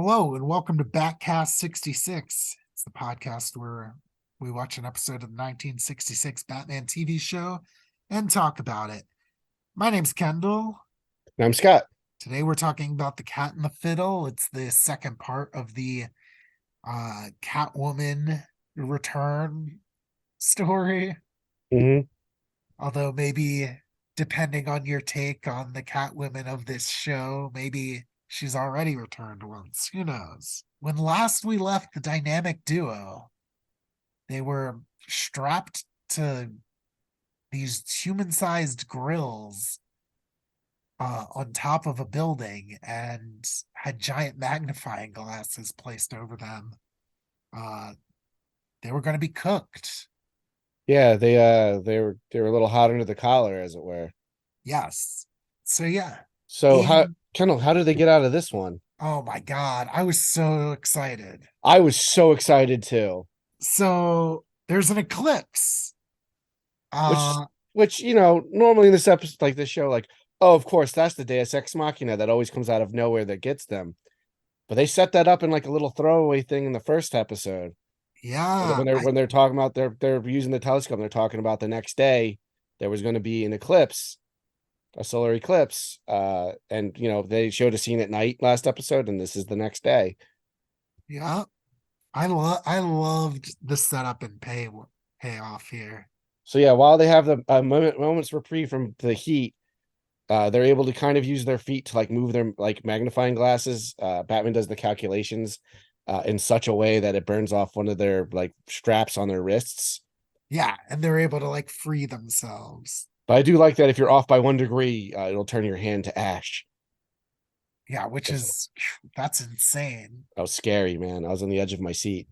Hello and welcome to Batcast 66. It's the podcast where we watch an episode of the 1966 Batman TV show and talk about it. My name's Kendall. I'm Scott. Today we're talking about The Cat and the Fiddle. It's the second part of the Catwoman return story. hmm Although maybe depending on your take on the Catwoman of this show, maybe she's already returned once. Who knows? When last we left the dynamic duo, they were strapped to these human-sized grills on top of a building and had giant magnifying glasses placed over them. Uh, they were going to be cooked. Yeah, they were a little hot under the collar, as it were. Yes. So yeah. So And how did they get out of this one? oh my God, I was so excited. I was so excited too. So there's an eclipse. Which Uh which normally in this episode, like this show, like, oh, of course, that's the Deus Ex Machina that always comes out of nowhere that gets them. But they set that up in like a little throwaway thing in the first episode. yeah, When they're talking about they're using the telescope, they're talking about the next day there was going to be an eclipse, a solar eclipse. And they showed a scene at night last episode, and this is the next day. yeah. I loved the setup and payoff here. So yeah, while they have the moments reprieve from the heat, they're able to kind of use their feet to like move their like magnifying glasses. Batman does the calculations in such a way that it burns off one of their like straps on their wrists. Yeah, and they're able to like free themselves. But I do like that if you're off by 1 degree, it'll turn your hand to ash. Yeah, which is that's insane. That was scary, man. I was on the edge of my seat.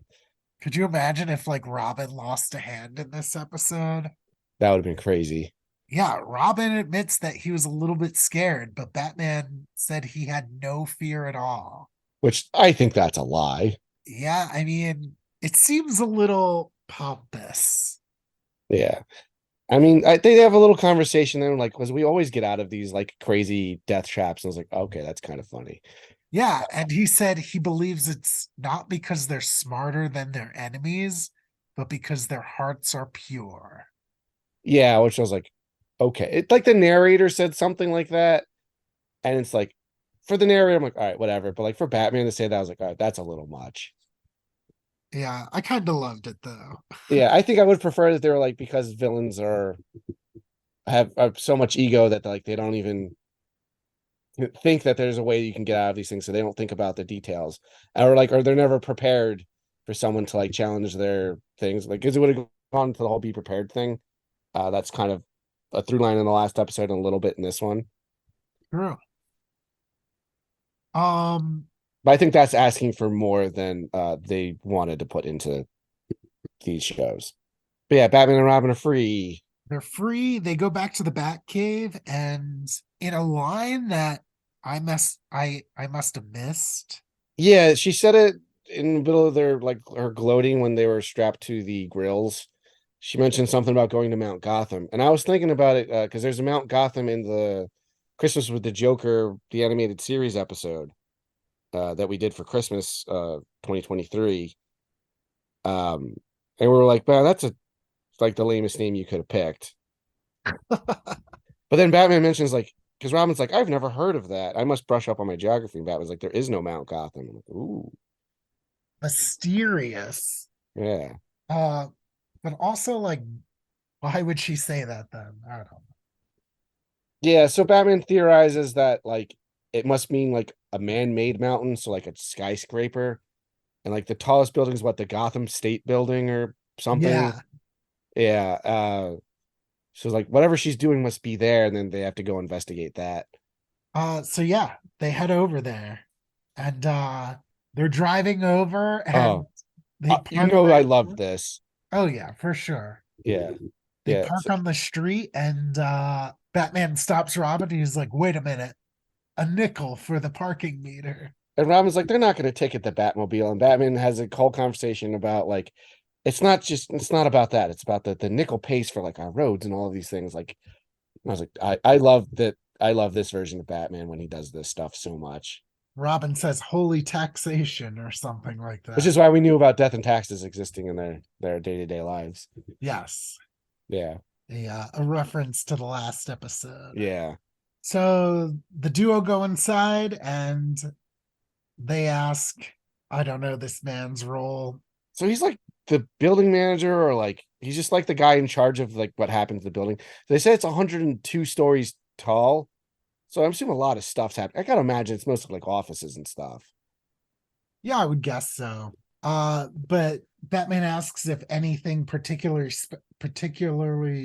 Could you imagine if like Robin lost a hand in this episode? That would have been crazy. Yeah, Robin admits that he was a little bit scared, but Batman said he had no fear at all. Which I think that's a lie. Yeah, I mean, it seems a little pompous. Yeah. I mean, they have a little conversation there, like, because we always get out of these like crazy death traps. And I was like, okay, that's kind of funny. Yeah, and he said he believes it's not because they're smarter than their enemies, but because their hearts are pure. Yeah, which I was like, okay. It like the narrator said something like that. And it's like, for the narrator, I'm like, all right, whatever. But like for Batman to say that, I was like, all right, that's a little much. Yeah, I kind of loved it though. Yeah, I think I would prefer that they were like, because villains have so much ego that like they don't even think that there's a way you can get out of these things, so they don't think about the details, or they're never prepared for someone to like challenge their things, like because it would have gone to the whole be prepared thing. That's kind of a through line in the last episode and a little bit in this one, True. Um, but I think that's asking for more than they wanted to put into these shows. But yeah, Batman and Robin are free. they're free. They go back to the Batcave, and in a line that I must have missed. Yeah, she said it in the middle of their like her gloating when they were strapped to the grills. She mentioned something about going to Mount Gotham, and I was thinking about it because there's a Mount Gotham in the Christmas with the Joker, the animated series episode that we did for Christmas 2023. Um, and we were like, man, that's like the lamest name you could have picked. But then Batman mentions like, because Robin's like, I've never heard of that. I must brush up on my geography. And Batman's like, there is no Mount Gotham. I'm like, ooh, Mysterious. yeah. Uh, but also like, why would she say that then? I don't know. Yeah, so Batman theorizes that like it must mean like a man-made mountain, so like a skyscraper, and like the tallest building is what, the Gotham State Building or something. Yeah. Yeah, so like whatever she's doing must be there, and then they have to go investigate that. So yeah, they head over there, and they're driving over, and Oh, they you park know I right. love this. Oh yeah, for sure. Yeah, They yeah. park So, on the street, and Batman stops Robin. He's like, "Wait a minute, a nickel for the parking meter." and Robin's like, they're not going to ticket the Batmobile, and Batman has a whole conversation about like it's not about that. It's about the nickel pays for like our roads and all of these things. Like I was like, I love that. I love this version of Batman when he does this stuff so much. Robin says holy taxation or something like Which that. is why we knew about death and taxes existing in their day-to-day lives. Yes. Yeah. A reference to the last episode. Yeah. So the duo go inside and they ask, I don't know this man's role. So he's like the building manager, or like he's just like the guy in charge of like what happens to the building. They say it's 102 stories tall. So I'm assuming a lot of stuff's happening. I gotta imagine it's mostly like offices and stuff. Yeah, I would guess so. But Batman asks if anything particularly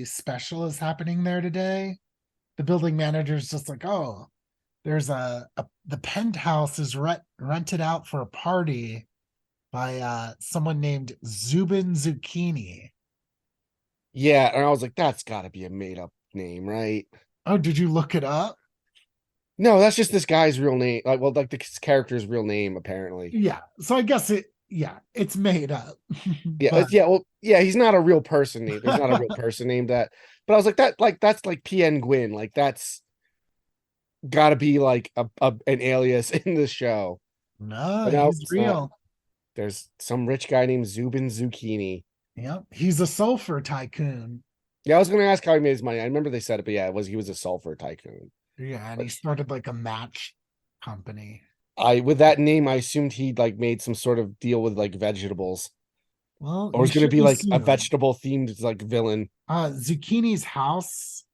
special is happening there today. The building manager's just like, oh, there's the penthouse is rented out for a party by someone named Zubin Zucchini. Yeah, and I was like, that's gotta be a made-up name, right? Oh, did you look it up? No, that's just this guy's real name. Like, well, like this character's real name, apparently. Yeah. So I guess it's made up. Yeah, But yeah, well, yeah, he's not a real person name. There's not a real person named that. But I was like, that's like PN Gwyn. Like, that's gotta be like an alias in the show. no, But no, he's it's not. real. There's some rich guy named Zubin Zucchini. Yep. He's a sulfur tycoon. Yeah, I was gonna ask how he made his money. I remember they said it, but yeah, he was a sulfur tycoon. Yeah, and he But started like a match company. I with that name, I assumed he'd like made some sort of deal with like vegetables. Well, Or you was gonna be shouldn't like a assume. vegetable themed like villain. Zucchini's house.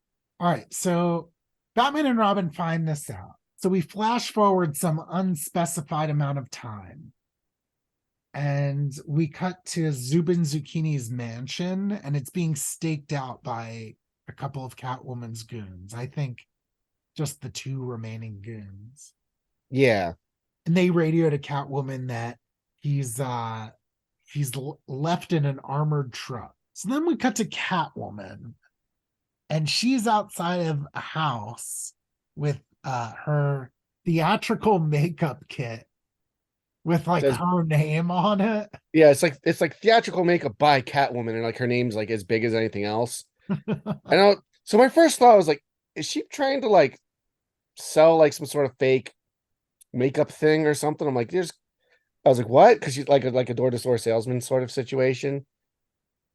All right, so Batman and Robin find this out. So we flash forward some unspecified amount of time. And we cut to Zubin Zucchini's mansion, and it's being staked out by a couple of Catwoman's goons. I think just the two remaining goons. Yeah. And they radio to Catwoman that he's left in an armored truck. So then we cut to Catwoman, and she's outside of a house with her theatrical makeup kit with like Says her name on it. yeah, it's like theatrical makeup by Catwoman, and like her name's like as big as anything else. And so my first thought was like, is she trying to like sell like some sort of fake makeup thing or something? I'm like, there's I was like, what? Because she's like a door-to-door salesman sort of situation.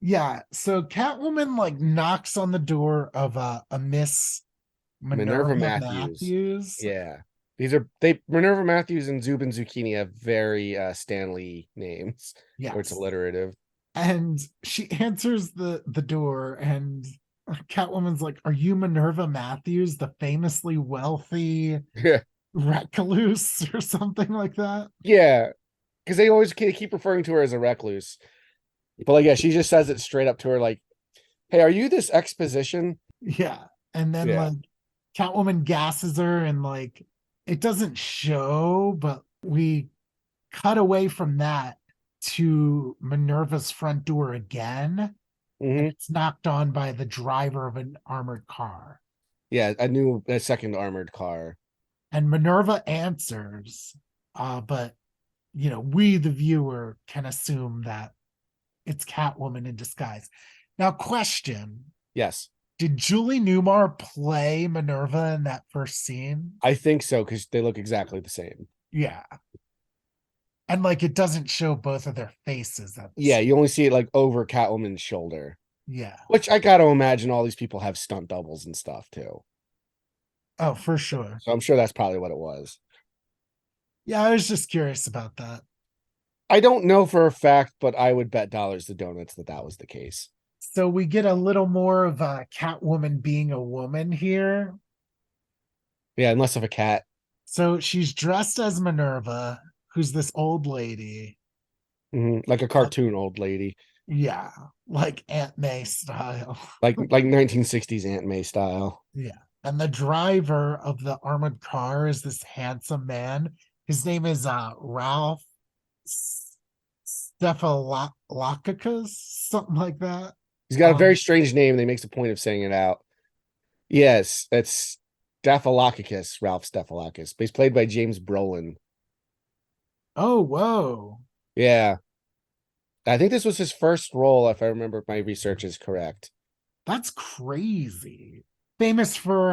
Yeah, so Catwoman like knocks on the door of a Miss Minerva Minerva Matthews. Matthews. Yeah. These are they Minerva Matthews and Zubin Zucchini have very Stanley names where it's Yes. alliterative. And she answers the door, and Catwoman's like, "Are you Minerva Matthews, the famously wealthy Yeah. recluse or something like that?" Yeah. Because they always keep referring to her as a recluse. But like, yeah, she just says it straight up to her, like, "Hey, are you this exposition?" Yeah. And then Yeah. like Catwoman gasses her, and like it doesn't show, but we cut away from that to Minerva's front door again, and Hmm. it's knocked on by the driver of an armored car. Yeah, a second armored car. And Minerva answers, but we the viewer can assume that it's Catwoman in disguise. Now, question: Yes, did Julie Newmar play Minerva in that first scene? I think so because they look exactly the same. Yeah, and like it doesn't show both of their faces. Yeah, That's you only see it like over Catwoman's shoulder, yeah. which I got to imagine all these people have stunt doubles and stuff too. Oh, for sure. So I'm sure that's probably what it was. Yeah, I was just curious about that. I don't know for a fact, but I would bet dollars to donuts that that was the case. So we get a little more of Catwoman being a woman here. Yeah, unless of a cat. So she's dressed as Minerva, who's this old lady. Like a Uh, cartoon old lady, yeah, like Aunt May style. like 1960s Aunt May style. Yeah. And the driver of the armored car is this handsome man. His name is Ralph Stephalakakis, something like that. He's got a very Um, strange name. And he makes a point of saying it out. Yes, it's Staphylococcus, Ralph Staphylococcus, but he's played by James Brolin. oh, whoa. Yeah, I think this was his first role, if I remember my research is correct. That's crazy. Famous for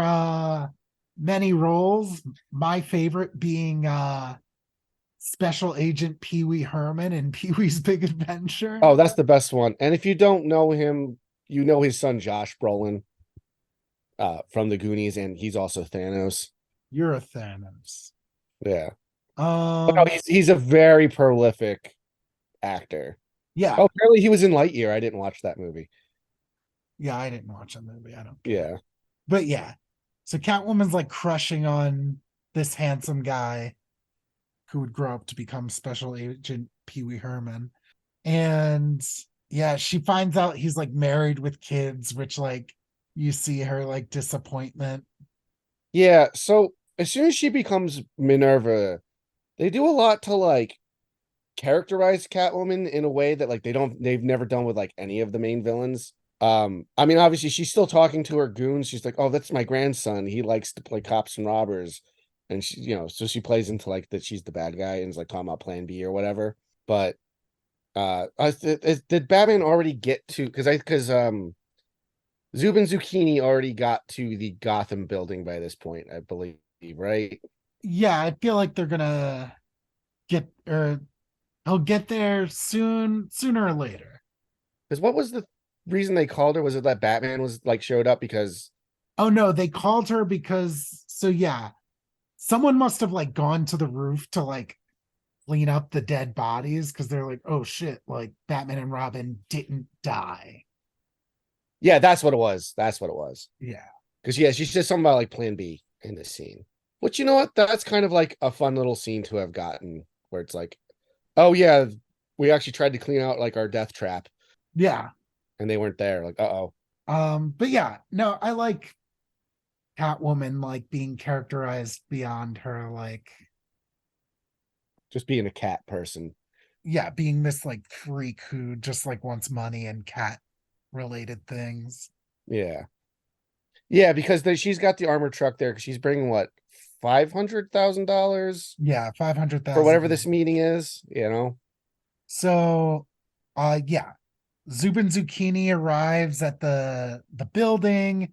many roles. My favorite being Special Agent Pee Wee Herman in Pee Wee's Big Adventure. Oh, that's the best one. And if you don't know him, you know his son Josh Brolin from the Goonies, and he's also Thanos. You're a Thanos. Yeah. But no, Um, he's a very prolific actor. yeah, Oh, apparently he was in Lightyear. I didn't watch that movie. yeah, I didn't watch that movie. I don't care. Yeah. But yeah. So Catwoman's like crushing on this handsome guy who would grow up to become Special Agent Pee Wee Herman. And yeah, she finds out he's like married with kids, which like you see her like disappointment. Yeah. So as soon as she becomes Minerva, they do a lot to like characterize Catwoman in a way that like they've never done with like any of the main villains. I mean, obviously she's still talking to her goons. She's like, "Oh, that's my grandson. He likes to play cops and robbers." And she, so she plays into like that she's the bad guy and is like talking about plan B or whatever. But did Batman already get to because Zubin Zucchini already got to the Gotham building by this point, I believe, right? Yeah, I feel like they're gonna get or he'll get there sooner or later. Because what was the reason they called her? Was it that Batman was like showed up because Oh no, they called her because so yeah, someone must have like gone to the roof to like clean up the dead bodies because they're like, oh shit, like Batman and Robin didn't die. yeah, that's what it was. That's what it was. Yeah. Because yeah, she said something about like Plan B in this scene. Which you know what? That's kind of like a fun little scene to have gotten where it's like, oh yeah, we actually tried to clean out like our death trap Yeah. and they weren't there. Like, uh-oh. But yeah, no, I like Catwoman like being characterized beyond her like Just being a cat person. yeah, being this like freak who just like wants money and cat related things. Yeah. Yeah, because she's got the armored truck there because she's bringing what, $500,000 Yeah, for 500,000. whatever this meeting is. So yeah, Zubin Zucchini arrives at the building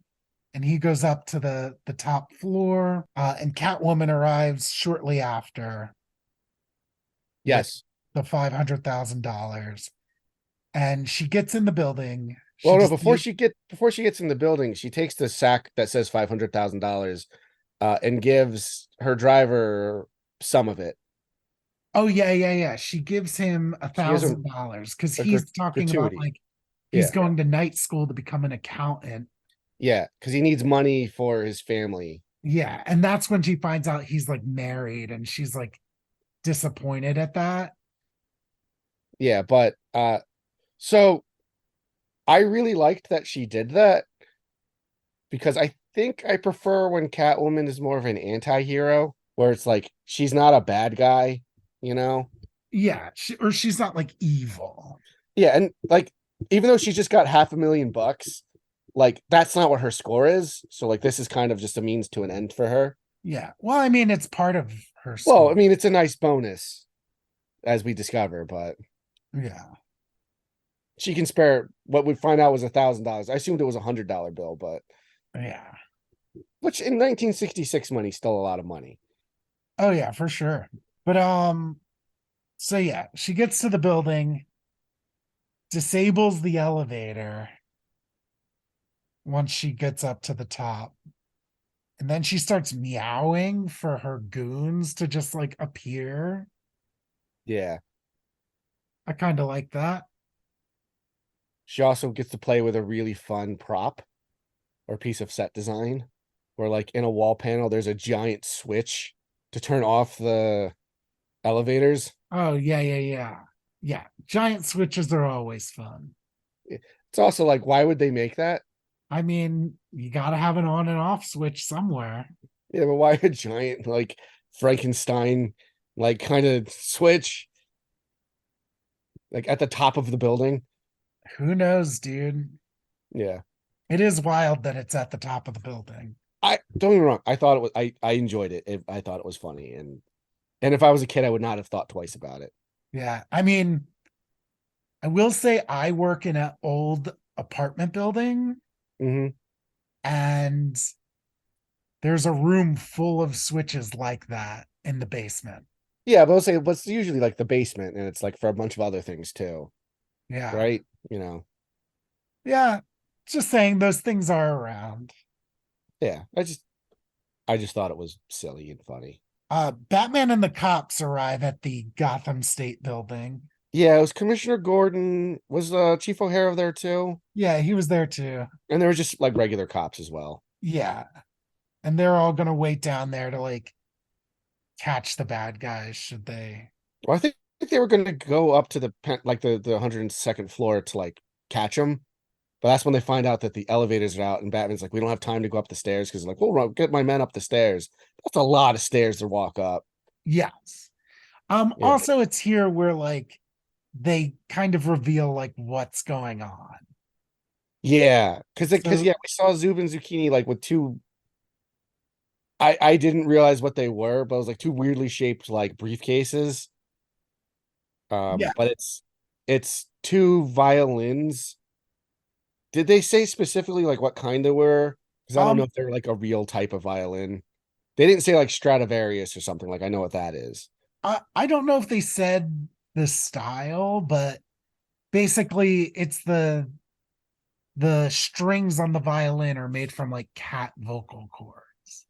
and he goes up to the top floor and Catwoman arrives shortly after with Yes. the $500,000 and she gets in the building. She Well, no, just before she gets in the building, she takes the sack that says $500,000 and gives her driver some of it. oh yeah. She gives him a She gives him $1,000 because a he's talking about gratuity. like he's Yeah. going to night school to become an accountant. Yeah, because he needs money for his family. Yeah, and that's when she finds out he's like married and she's like disappointed at that. Yeah, but so I really liked that she did that because I think I prefer when Catwoman is more of an anti-hero, where it's like she's not a bad guy, you know? Yeah, or she's not like evil. Yeah, and like even though she's just got $500,000, like that's not what her score is. So like this is kind of just a means to an end for her. Yeah. Well, I mean, it's part of her Well, school. I mean, it's a nice bonus as we discover, but Yeah. she can spare what we find out was $1,000. I assumed it was $100 bill, but Yeah. which in 1966 money still a lot of money. Oh yeah, for sure. But so yeah, she gets to the building, disables the elevator once she gets up to the top. And then she starts meowing for her goons to just like appear. Yeah. I kind of like that. She also gets to play with a really fun prop or piece of set design where like in a wall panel there's a giant switch to turn off the elevators. Oh yeah. Yeah. Giant switches are always fun. It's also like why would they make that? I mean, you got to have an on and off switch somewhere. Yeah, but why a giant like Frankenstein like kind of switch like at the top of the building? Who knows, dude? Yeah. It is wild that it's at the top of the building. I don't get me wrong. I thought it was I enjoyed it. I thought it was funny and if I was a kid I would not have thought twice about it. Yeah. I mean, I will say I work in an old apartment building Hmm. and There's a room full of switches like that in the basement. Yeah, but I'll say what's usually like the basement, and it's like for a bunch of other things too, Yeah. right? You know, Yeah. Just saying those things are around. yeah. I just thought it was silly and funny. Batman and the cops arrive at the Gotham State building. Yeah, it was Commissioner Gordon. Was Chief O'Hara there too? Yeah, he was there too. And there was just like regular cops as well. Yeah. And they're all gonna wait down there to like catch the bad guys should they. Well, I think they were going to go up to like the 102nd floor to like catch them, but that's when they find out that the elevators are out, and Batman's like, "We don't have time to go up the stairs," because like, "We'll get my men up the stairs." That's a lot of stairs to walk up. Yes. Yeah, Also it's here where like they kind of reveal like what's going on. yeah, because So yeah, we saw Zub and Zucchini like with two. I didn't realize what they were, but it was like two weirdly shaped like briefcases. yeah. But it's two violins. Did they say specifically like what kind they were? Because I don't know Um if they're like a real type of violin. They didn't say like Stradivarius or something. Like I know what that is. I don't know if they said the style, but basically it's the strings on the violin are made from like cat vocal cords.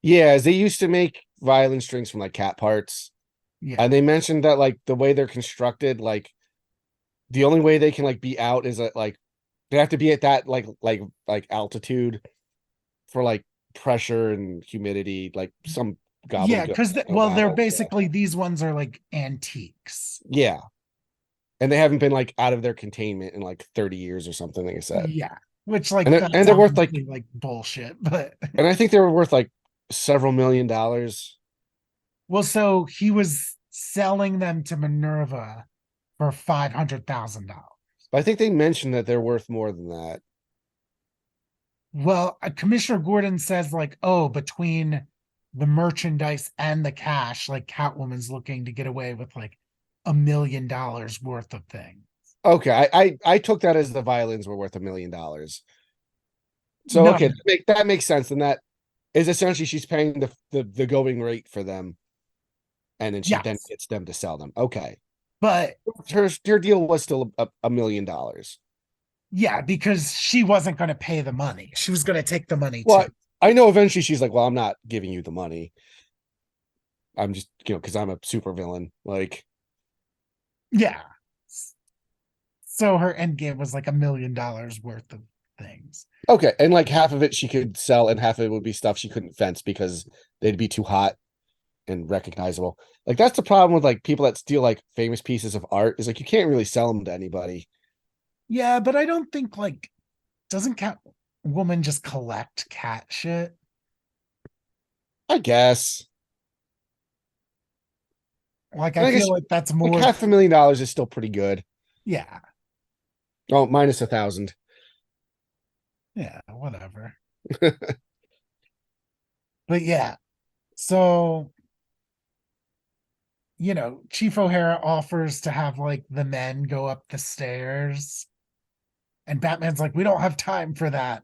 Yeah, as they used to make violin strings from like cat parts. Yeah. And they mentioned that like the way they're constructed, like the only way they can like be out is at like they have to be at that like altitude for like pressure and humidity, like some Yeah, gobbledygook because well, about they're it. Yeah. basically these ones are like antiques. Yeah. And they haven't been like out of their containment in like 30 years or something, like I said. Yeah, which And like they're, that's and they're worth like obviously like bullshit, but and I think they were worth like several $1 million. well, so he was selling them to Minerva for $500,000. But I think they mentioned that they're worth more than that. Well, Commissioner Gordon says like, oh, between the merchandise and the cash, like Catwoman's looking to get away with like $1 million worth of things. Okay, I took that as the violins were worth $1 million. So No, okay, that makes sense. And that is essentially she's paying the going rate for them, and then she then yes, gets them to sell them. Okay, but her deal was still $1 million. yeah, because she wasn't going to pay the money. She was going to take the money too. Well, I know eventually she's like, well, I'm not giving you the money. I'm just because I'm a super villain. Like, Yeah. So her end game was like $1 million worth of things. okay, and like half of it she could sell, and half of it would be stuff she couldn't fence because they'd be too hot and recognizable. Like that's the problem with like people that steal like famous pieces of art is like you can't really sell them to anybody. Yeah, but I don't think like doesn't Catwoman just collect cat shit? I guess. Like I And I feel guess like that's like more. $500,000 is still pretty good. Yeah, Oh, minus 1,000. yeah, whatever. But yeah, so Chief O'Hara offers to have like the men go up the stairs, and Batman's like, we don't have time for that.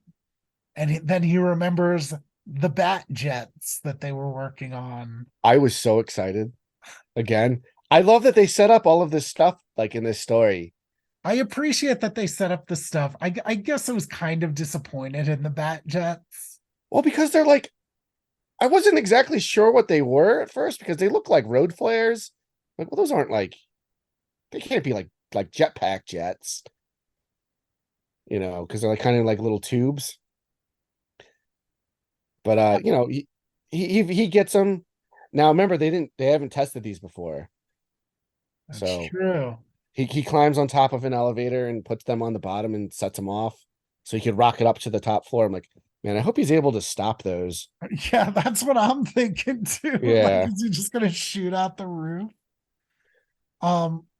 And then he remembers the bat jets that they were working on. I was so excited. Again, I love that they set up all of this stuff like in this story. I appreciate that they set up the stuff. I guess I was kind of disappointed in the bat jets. Well, because they're like I wasn't exactly sure what they were at first because they look like road flares. Like, well, those aren't like they can't be like jetpack jets, because they're like kind of like little tubes. But he gets them. Now remember they haven't tested these before. That's So true. he climbs on top of an elevator and puts them on the bottom and sets them off. So he could rocket up to the top floor. I'm like, man, I hope he's able to stop those. Yeah, that's what I'm thinking too. Like, Yeah. is he just gonna shoot out the roof?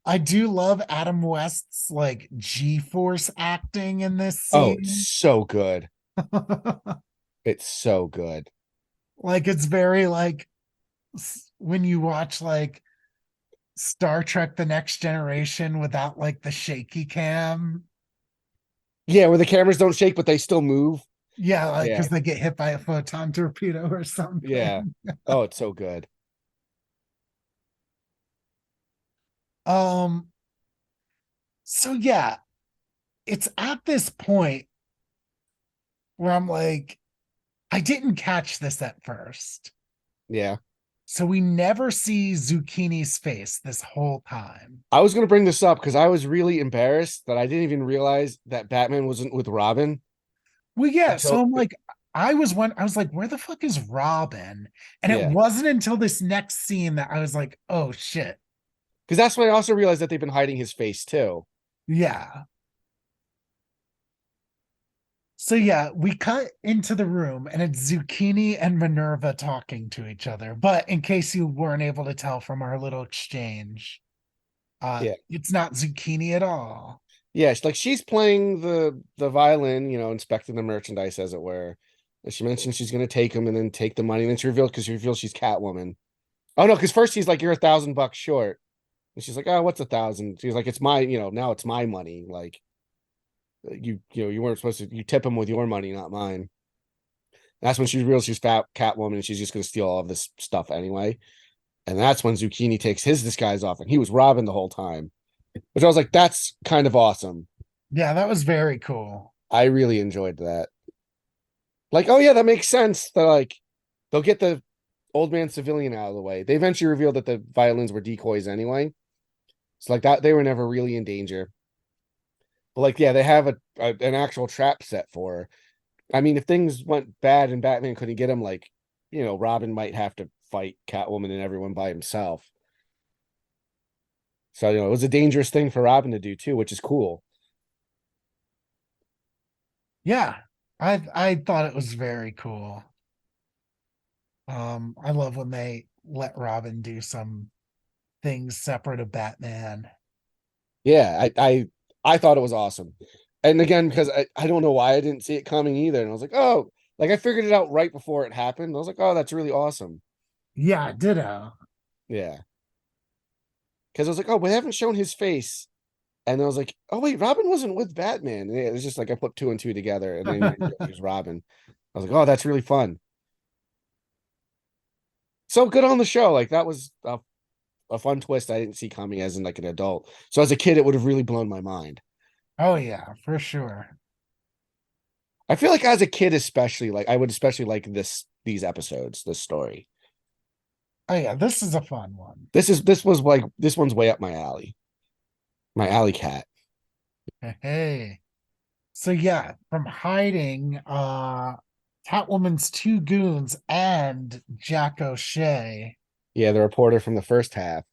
I do love Adam West's like G-force acting in this Oh, it's scene. so good. It's so good. Like it's very like when you watch like Star Trek The Next Generation without like the shaky cam. Yeah, where the cameras don't shake, but they still move. Yeah, like Yeah, because they get hit by a photon torpedo or yeah. something. Oh, it's so good. Um, so yeah, it's at this point where I'm like, I didn't catch this at first. Yeah. So we never see Zucchini's face this whole time. I was gonna bring this up because I was really embarrassed that I didn't even realize that Batman wasn't with Robin Well, yeah, so until I'm like, I was like, where the fuck is Robin? And it yeah. wasn't until this next scene that I was like, oh shit. Because that's when I also realized that they've been hiding his face too. Yeah. So yeah, we cut into the room and it's Zucchini and Minerva talking to each other. But in case you weren't able to tell from our little exchange, Yeah. it's not Zucchini at all. Yeah, like she's playing the violin, inspecting the merchandise as it were. And she mentioned she's gonna take him and then take the money. And then she reveals she's Catwoman. Oh no, because first he's like, "You're $1,000 short," and she's like, "Oh, what's 1,000?" She's like, "It's my, now it's my money. Like you weren't supposed to. You tip him with your money, not mine." And that's when she reveals she's fat Catwoman and she's just gonna steal all of this stuff anyway. And that's when Zucchini takes his disguise off, and he was Robin the whole time, which I was like, "That's kind of awesome." Yeah, that was very cool. I really enjoyed that. Like, oh yeah, that makes sense. They'll get the old man civilian out of the way. They eventually revealed that the violins were decoys anyway. So like that, they were never really in danger. But like, yeah, they have an actual trap set for her. I mean, if things went bad and Batman couldn't get him, like, Robin might have to fight Catwoman and everyone by himself. So it was a dangerous thing for Robin to do too, which is cool. Yeah, I thought it was very cool. I love when they let Robin do some things separate of Batman. Yeah, I thought it was awesome. And again, because I don't know why I didn't see it coming either. And I was like, oh, like I figured it out right before it happened. I was like, oh, that's really awesome. Yeah, ditto. Yeah. Because I was like, oh, we haven't shown his face. And I was like, oh wait, Robin wasn't with Batman. And it was just like I put two and two together and then he was Robin. I was like, oh, that's really fun. So good on the show. Like that was a fun twist I didn't see coming as in like an adult. So as a kid, it would have really blown my mind. Oh yeah, for sure. I feel like as a kid, especially, like I would especially like these episodes, this story. Oh yeah, this is a fun one. This one's way up my alley. My alley cat. Hey. So yeah, from hiding Catwoman's two goons and Jack O'Shea. Yeah, the reporter from the first half.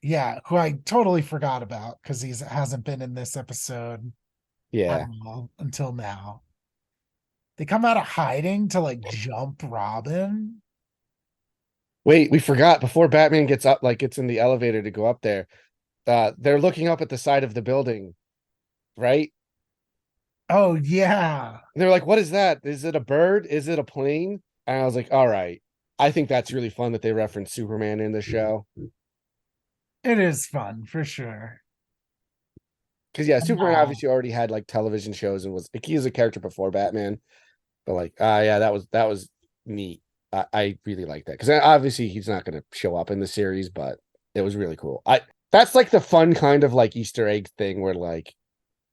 Yeah, who I totally forgot about because he hasn't been in this episode at Yeah. all until now. They come out of hiding to like jump Robin. Wait, we forgot before Batman gets up, like gets in the elevator to go up there. They're looking up at the side of the building, right? Oh yeah, And they're like, "What is that? Is it a bird? Is it a plane?" And I was like, "All right." I think that's really fun that they reference Superman in the show. it is fun for sure. Because yeah, Superman Uh, obviously already had like television shows and was like he was a character before Batman. But like, yeah, that was neat. I really like that because obviously he's not going to show up in the series, but it was really cool. I That's like the fun kind of like Easter egg thing where like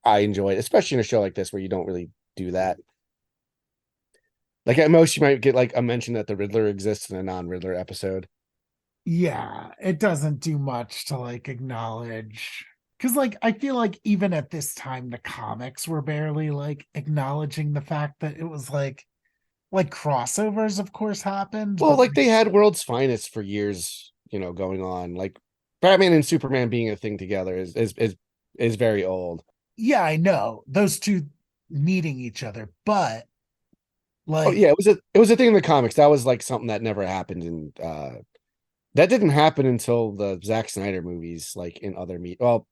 I enjoy it, especially in a show like this where you don't really do that. Like at most, you might get like a mention that the Riddler exists in a non-Riddler episode. yeah, it doesn't do much to like acknowledge because like I feel like even at this time the comics were barely like acknowledging the fact that it was like crossovers of course happened, Well, but like they had World's Finest for years, going on. Like Batman and Superman being a thing together is very old. yeah, I know those two meeting each other, but Oh like yeah, it was a thing in the comics. That was like something that never happened in that didn't happen until the Zack Snyder movies, like in other well,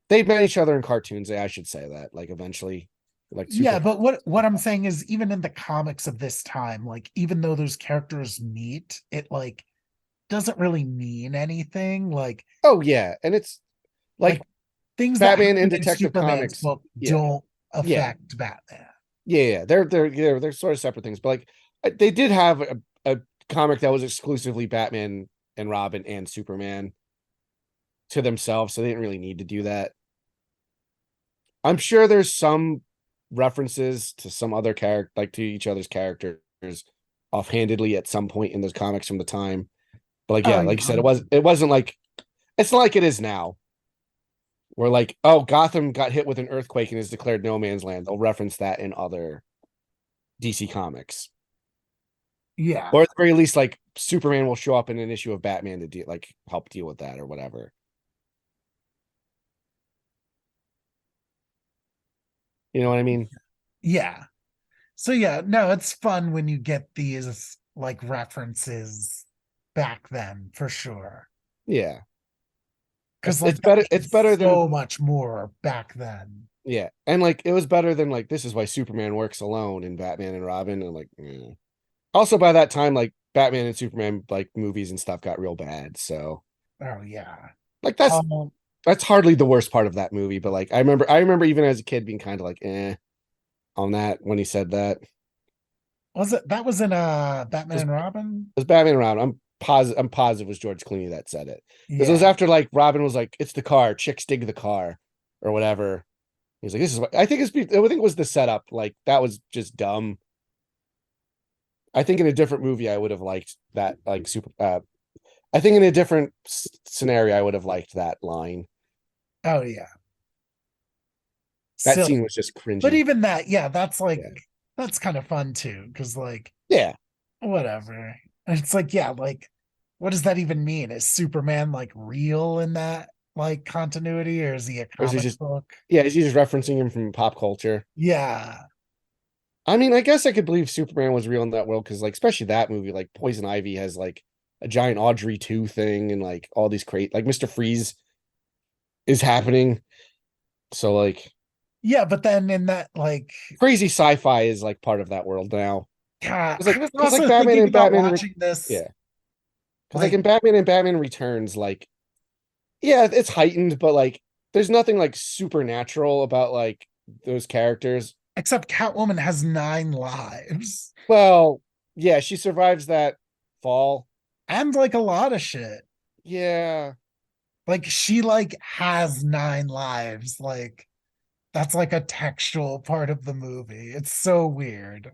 they met each other in cartoons. I should say that, like eventually, like yeah, Superman. but what I'm saying is even in the comics of this time, like even though those characters meet, it like doesn't really mean anything. Oh yeah, and it's Like like things that Batman happen and in Detective Superman's Comics. book Yeah, don't yeah, affect Batman. Yeah, they're sort of separate things, but like they did have a comic that was exclusively Batman and Robin and Superman to themselves, so they didn't really need to do that. I'm sure there's some references to some other character, like to each other's characters, offhandedly at some point in those comics from the time. But like, Oh yeah, like yeah, you said, it wasn't like it's not like it is now. Where like, oh, Gotham got hit with an earthquake and is declared no man's land. They'll reference that in other DC comics. yeah, Or at the very least, like Superman will show up in an issue of Batman to help deal with that or whatever. You know what I mean? yeah. So yeah, no, it's fun when you get these like references back then for sure. Yeah. Because like It's that better. It's means better than so much more back then. yeah, and like it was better than like this is why Superman works alone in Batman and Robin, and like also by that time like Batman and Superman like movies and stuff got real bad. So Oh yeah. like Um, that's hardly the worst part of that movie, but like I remember even as a kid being kind of like on that when he said that. It was it that was in Batman was, and it Robin? was Batman around. I'm positive it was George Clooney that said it because it was Yeah. after like Robin was like it's the car, chicks dig the car or whatever. He's like, this is what I think it was the setup. Like that was just dumb. I think in a different movie, I would have liked that. Like super. I think in a different scenario, I would have liked that line. Oh yeah. That Silly. scene was just But cringy. even that, yeah, that's like Yeah. that's kind of fun too, because like Yeah. whatever. And it's like, yeah, like what does that even mean? Is Superman like real in that like continuity, or is he a Or is he comic just? book? Yeah. Is he just referencing him from pop culture? Yeah. I mean, I guess I could believe Superman was real in that world because, like, especially that movie, like Poison Ivy has like a giant Audrey 2 thing and like all these like Mr. Freeze is happening. So like Yeah, but then in that like crazy sci-fi is like part of that world now. God, It's I like was because like also thinking about watching this Yeah. Because like like in Batman and Batman Returns, like yeah, it's heightened, but like there's nothing like supernatural about like those characters. except Catwoman has 9 lives Well, yeah, she survives that fall. and like a lot of shit. Yeah. Like she like has 9 lives. Like that's like a textual part of the movie. It's so weird.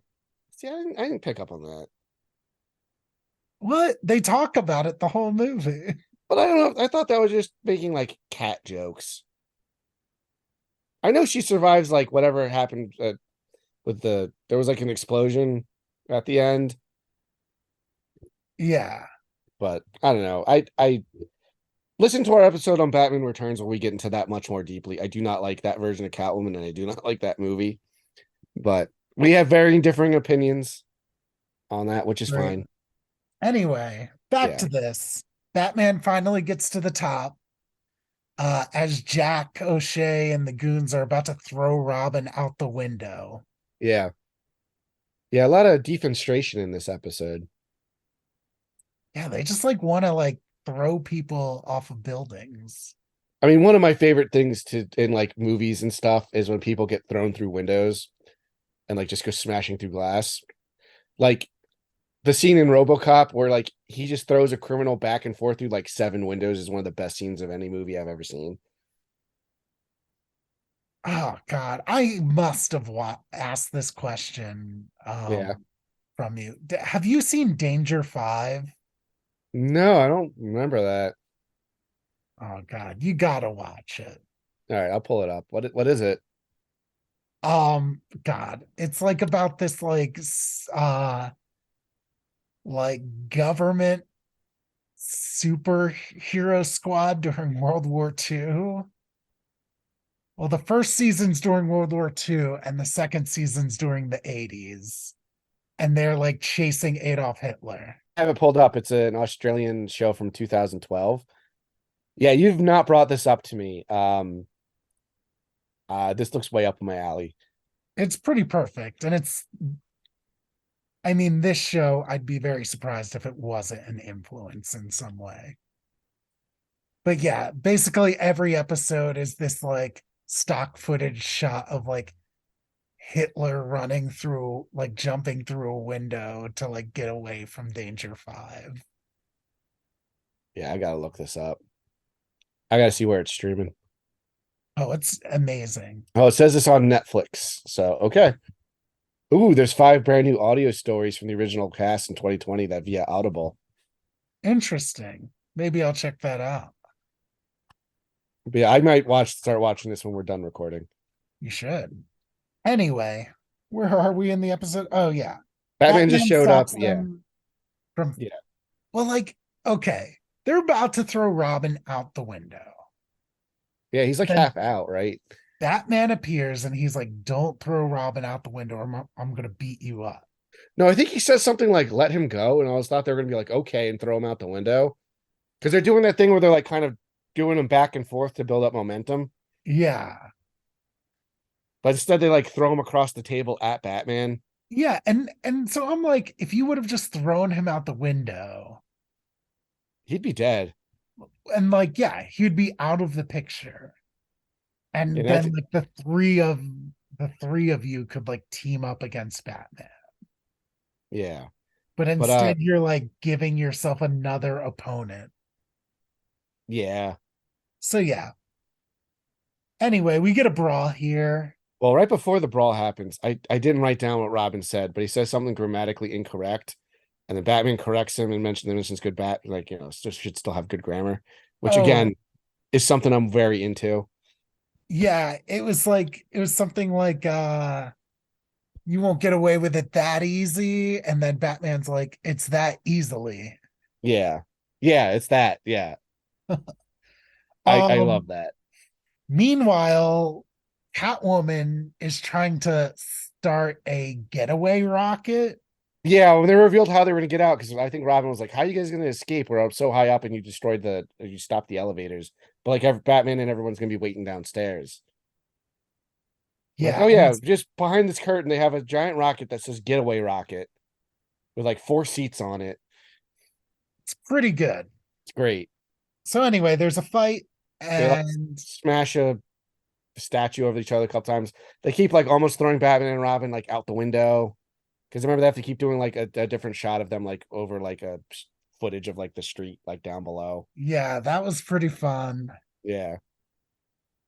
See, I didn't pick up on that. What? They talk about it the whole movie. But I don't know. I thought that was just making like cat jokes. I know she survives like whatever happened with there was like an explosion at the end, Yeah. but I don't know. I listen to our episode on Batman Returns where we get into that much more deeply. I do not like that version of Catwoman, and I do not like that movie. But we have varying differing opinions on that, which is Right. fine. Anyway, back Yeah. to this. Batman finally gets to the top as Jack O'Shea and the goons are about to throw Robin out the window. Yeah. Yeah. A lot of defenestration in this episode. Yeah, they just like want to like throw people off of buildings. I mean, one of my favorite things to in like movies and stuff is when people get thrown through windows and like just go smashing through glass. Like the scene in RoboCop where like he just throws a criminal back and forth through like 7 windows is one of the best scenes of any movie I've ever seen. Oh God, I must have asked this question Yeah. from you. Have you seen Danger 5? No, I don't remember that. Oh God, you gotta watch it. All right, I'll pull it up. What is it? God, it's like about this like government superhero squad during World War II. Well, the first season's during World War II, and the second season's during the 80s. And they're like chasing Adolf Hitler. I have it pulled up. It's an Australian show from 2012. Yeah, you've not brought this up to me. This looks way up my alley. It's pretty perfect. And I mean, this show, I'd be very surprised if it wasn't an influence in some way. But yeah, basically every episode is this like stock footage shot of like Hitler running through, like jumping through a window to like get away from Danger Five. Yeah, I gotta look this up. I gotta see where it's streaming. Oh, it's amazing. Oh, it says it's on Netflix. So okay. Ooh, there's 5 brand new audio stories from the original cast in 2020 that via Audible. Interesting. Maybe I'll check that out. But yeah, I might start watching this when we're done recording. You should. Anyway, where are we in the episode? Oh yeah. Batman just Batman showed up. stops Yeah. them from, Yeah. well, like, okay. They're about to throw Robin out the window. Yeah, he's like Then half out, right? Batman appears and he's like, "Don't throw Robin out the window, or I'm gonna beat you up." No, I think he says something like let him go. And I always thought they were gonna be like, okay, and throw him out the window. Because they're doing that thing where they're like kind of doing them back and forth to build up momentum. Yeah. But instead they like throw him across the table at Batman. Yeah, and so I'm like, if you would have just thrown him out the window, He'd be dead. and like, yeah, he'd be out of the picture. And And I then think, like the three of you could like team up against Batman. yeah. But But instead you're like giving yourself another opponent. yeah. So yeah. Anyway, we get a brawl here. Well, right before the brawl happens, I didn't write down what Robin said, but he says something grammatically incorrect. And then Batman corrects him and mentions good like, should still have good grammar, which Oh, again is something I'm very into. yeah, it was something like you won't get away with it that easy. And then Batman's like, it's that easily. Yeah. Yeah, it's that. Yeah. I Um, love that. Meanwhile, Catwoman is trying to start a getaway rocket. Yeah, when they revealed how they were gonna get out, because I think Robin was like, "How are you guys gonna escape? We're up so high up, and you stopped the elevators." But like, Batman and everyone's gonna be waiting downstairs. Like, Yeah, oh and yeah, just behind this curtain, they have a giant rocket that says "Getaway Rocket" with like 4 seats on it. it's pretty good. It's great. So anyway, there's a fight, They like and smash a statue over each other a couple times. They keep like almost throwing Batman and Robin like out the window. Because remember they have to keep doing like a different shot of them like over like a footage of like the street like down below. yeah, that was pretty fun. Yeah.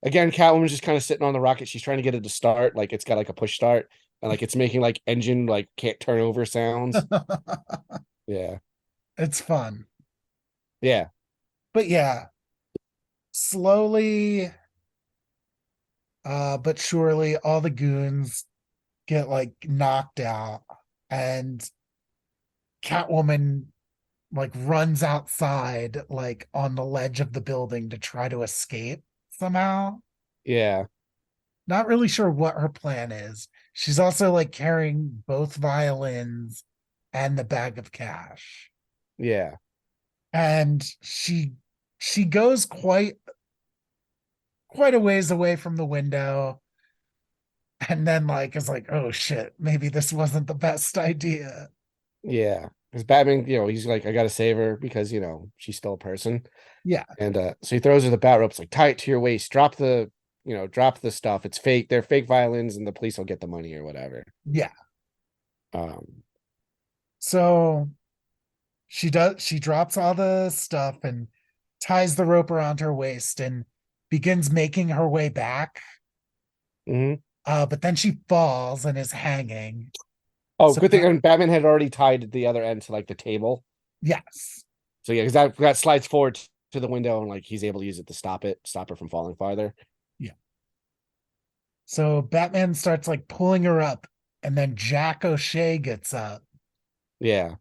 Again, Catwoman's just kind of sitting on the rocket. She's trying to get it to start. Like it's got like a push start and like it's making like engine like can't turn over sounds. Yeah. It's fun. Yeah. But yeah, slowly but surely all the goons get like knocked out, and Catwoman like runs outside like on the ledge of the building to try to escape somehow. Yeah. Not really sure what her plan is. She's also like carrying both violins and the bag of cash. Yeah. And she goes quite a ways away from the window, and then like is like, oh shit, maybe this wasn't the best idea. Yeah. Because Batman, he's like, I gotta save her because she's still a person. Yeah, And so he throws her the bat ropes, like tie it to your waist, drop the stuff. It's fake. They're fake violins, and the police will get the money or whatever. yeah. Um, So she drops all the stuff and ties the rope around her waist and begins making her way back. mhm. But then she falls and is hanging. Oh, So good thing. And Batman had already tied the other end to like the table. yes. So yeah, because that slides forward to the window, and like he's able to use it to stop her from falling farther. Yeah. So Batman starts like pulling her up, and then Jack O'Shea gets up Yeah,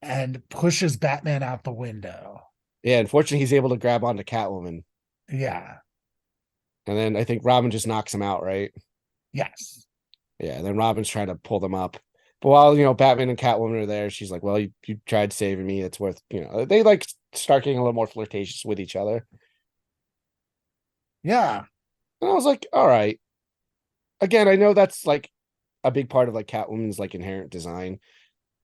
and pushes Batman out the window. yeah. Unfortunately, he's able to grab onto Catwoman, Yeah. and then I think Robin just knocks him out, right? Yes. Yeah. And then Robin's trying to pull them up, but while Batman and Catwoman are there, she's like, "Well, you tried saving me. It's worth." They like start getting a little more flirtatious with each other, Yeah. and I was like, "All right." Again, I know that's like a big part of like Catwoman's like inherent design.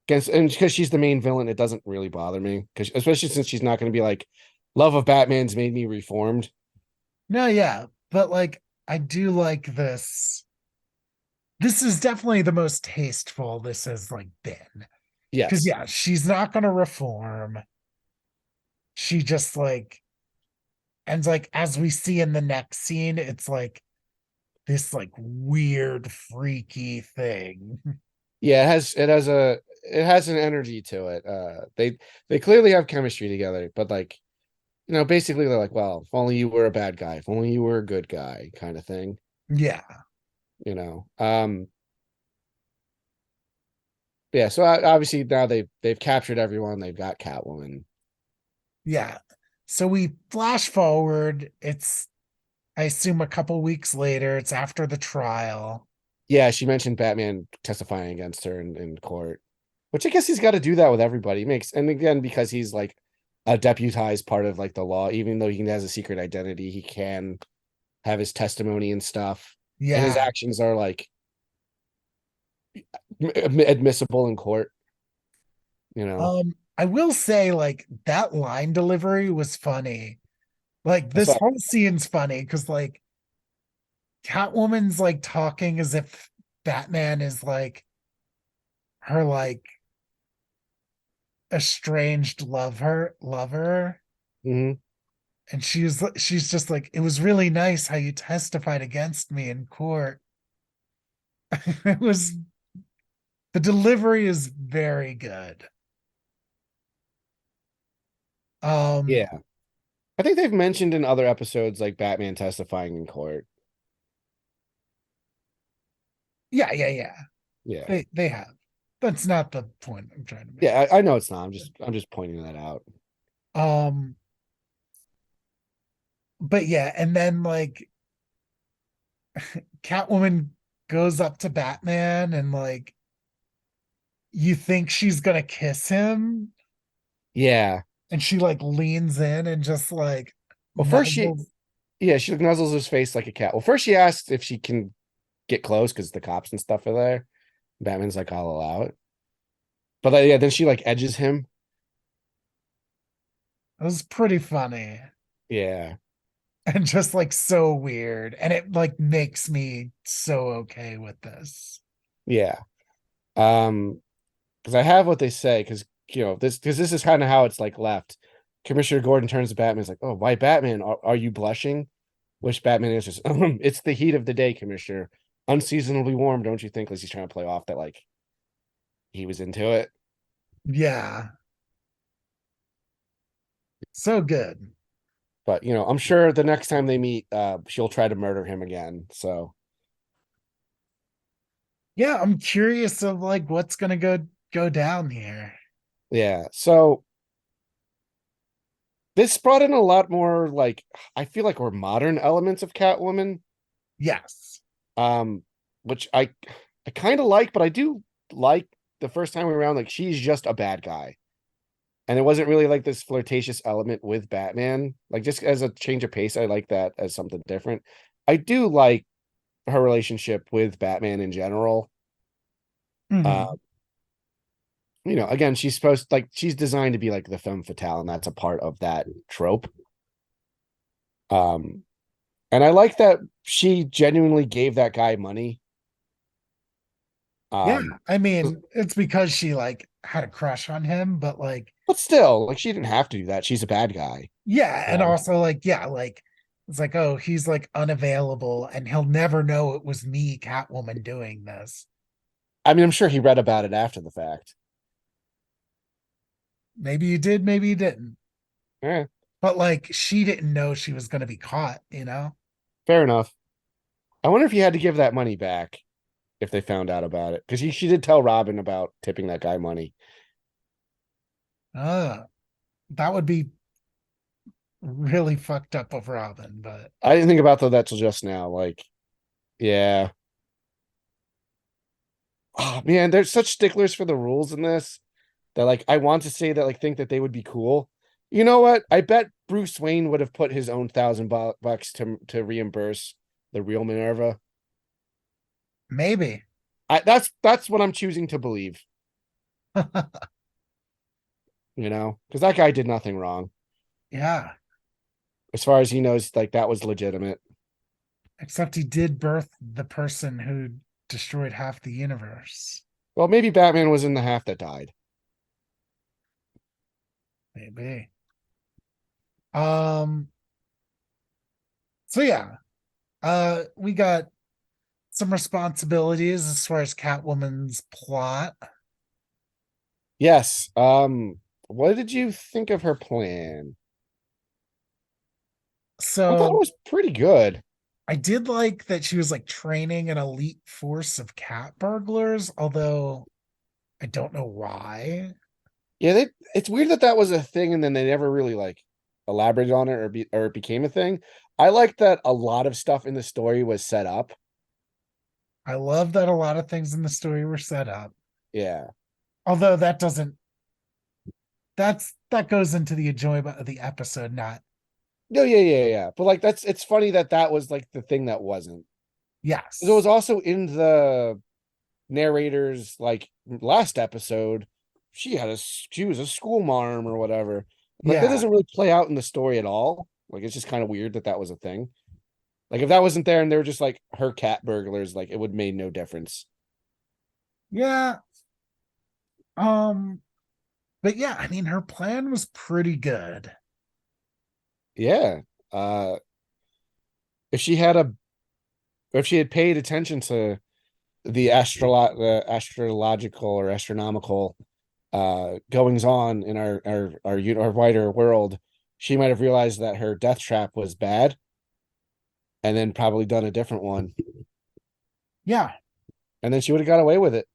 Because she's the main villain, it doesn't really bother me. Because especially since she's not going to be like, love of Batman's made me reformed. No, yeah. But like I do like this this is definitely the most tasteful this has like been. Because Yes. yeah, she's not gonna reform. She just like, and like as we see in the next scene, it's like this like weird, freaky thing. Yeah, it has an energy to it. They clearly have chemistry together, but like, basically they're like, well, if only you were a bad guy, if only you were a good guy, kind of thing. Yeah, You know. Yeah, so obviously now they've captured everyone. They've got Catwoman. yeah. So we flash forward. It's, I assume, a couple weeks later. It's after the trial. Yeah, she mentioned Batman testifying against her in court, which I guess he's got to do that with everybody. And again, because he's like a deputized part of like the law, even though he has a secret identity, he can have his testimony and stuff, and his Yeah. actions are like admissible in court. You know, I will say, like, that line delivery was funny. Like, I this saw. whole scene's funny because, like, Catwoman's like talking as if Batman is like her like estranged lover. Mhm. And she's just like, it was really nice how you testified against me in court. It was, the delivery is very good. Um, Yeah, I think they've mentioned in other episodes like Batman testifying in court. yeah, yeah, yeah. Yeah, They have. That's not the point I'm trying to make. yeah, I know it's not. I'm just pointing that out. Um, but yeah, and then like Catwoman goes up to Batman and like you think she's gonna kiss him, Yeah. and she like leans in and just like Well, first she nuzzles. yeah, she nuzzles his face like a cat. Well, first she asks if she can get close because the cops and stuff are there. Batman's like, I'll allow it. But yeah, then she like edges him. It was pretty funny Yeah, and just like so weird. And it like makes me so okay with this. yeah. Because I have what they say, because this is kind of how it's like left. Commissioner Gordon turns to Batman, is like, "Oh, why Batman? Are you blushing?" Which Batman answers, "It's the heat of the day, Commissioner. Unseasonably warm, don't you think?" Like he's trying to play off that like he was into it. Yeah, so good. But I'm sure the next time they meet, she'll try to murder him again. So Yeah, I'm curious of like what's gonna go down here. yeah. So this brought in a lot more like I feel like we're modern elements of Catwoman. Yes. Um, which I kind of like, but I do like the first time around, like she's just a bad guy. And it wasn't really like this flirtatious element with Batman. Like just as a change of pace, I like that as something different. I do like her relationship with Batman in general. Uh, Mhm. again, she's designed to be like the femme fatale, and that's a part of that trope. Um, and I like that she genuinely gave that guy money. Yeah, Um, I mean, it's because she like had a crush on him, but like, but still, like she didn't have to do that. She's a bad guy. yeah, and So, also like, yeah, like it's like, oh, he's like unavailable and he'll never know it was me, Catwoman, doing this. I mean, I'm sure he read about it after the fact. Maybe you did, maybe you didn't. Yeah, But like she didn't know she was gonna be caught, you know? fair enough. I wonder if he had to give that money back if they found out about it, because she did tell Robin about tipping that guy money. Uh, that would be really fucked up of Robin, but I didn't think about that till just now. Like, yeah. Oh man, they're such sticklers for the rules in this that like I want to say that like think that they would be cool. You know what? I bet Bruce Wayne would have put his own $1,000 to reimburse the real Minerva. maybe. That's what I'm choosing to believe. Because that guy did nothing wrong. Yeah. As far as he knows, like that was legitimate. Except he did birth the person who destroyed half the universe. Well, maybe Batman was in the half that died. Maybe. Um, so yeah, we got some responsibilities as far as Catwoman's plot. Yes. What did you think of her plan? I thought it So was pretty good. I did like that she was like training an elite force of cat burglars, although I don't know why. Yeah, it's weird that that was a thing and then they never really like elaborated on it or it became a thing. I like that a lot of stuff in the story was set up. I love that a lot of things in the story were set up. Yeah. Although that doesn't that goes into the enjoyment of the episode, not No, yeah. But like it's funny that that was like the thing that wasn't. 'Cause it was yes. also in the narrator's like last episode. She was a school marm or whatever. Like that Yeah. doesn't really play out in the story at all. Like it's just kind of weird that that was a thing. Like if that wasn't there and they were just like her cat burglars, like it would made no difference. Yeah. Um, but yeah, I mean her plan was pretty good. Yeah. Uh if she had a if she had paid attention to the astrological or astronomical goings on in our wider world, she might have realized that her death trap was bad and then probably done a different one. Yeah. And then she would have got away with it.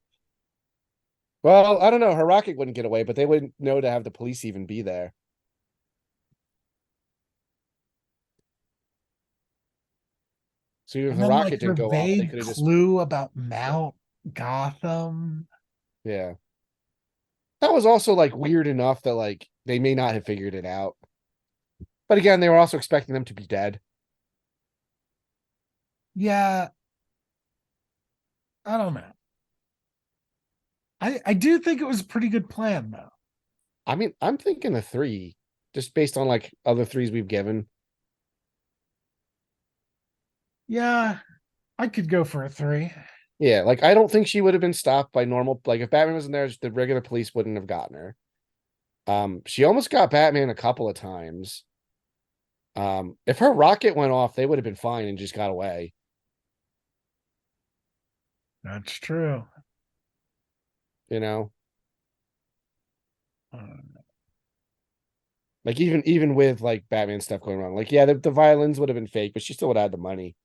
Well, I don't know. Her rocket wouldn't get away, but they wouldn't know to have the police even be there. So if And the then like rocket her didn't go off, they vague could have just, clue about Mount Gotham. yeah. That was also like weird enough that like they may not have figured it out. But again, they were also expecting them to be dead. Yeah, I don't know. I do think it was a pretty good plan though. I mean, I'm thinking a three, just based on like other threes we've given. Yeah, I could go for a three. Yeah, like I don't think she would have been stopped by normal. Like if Batman wasn't there, the regular police wouldn't have gotten her. She almost got Batman a couple of times. If her rocket went off, they would have been fine and just got away. That's true. You know, Uh, like even with like Batman stuff going wrong, like yeah, the violins would have been fake, but she still would have had the money.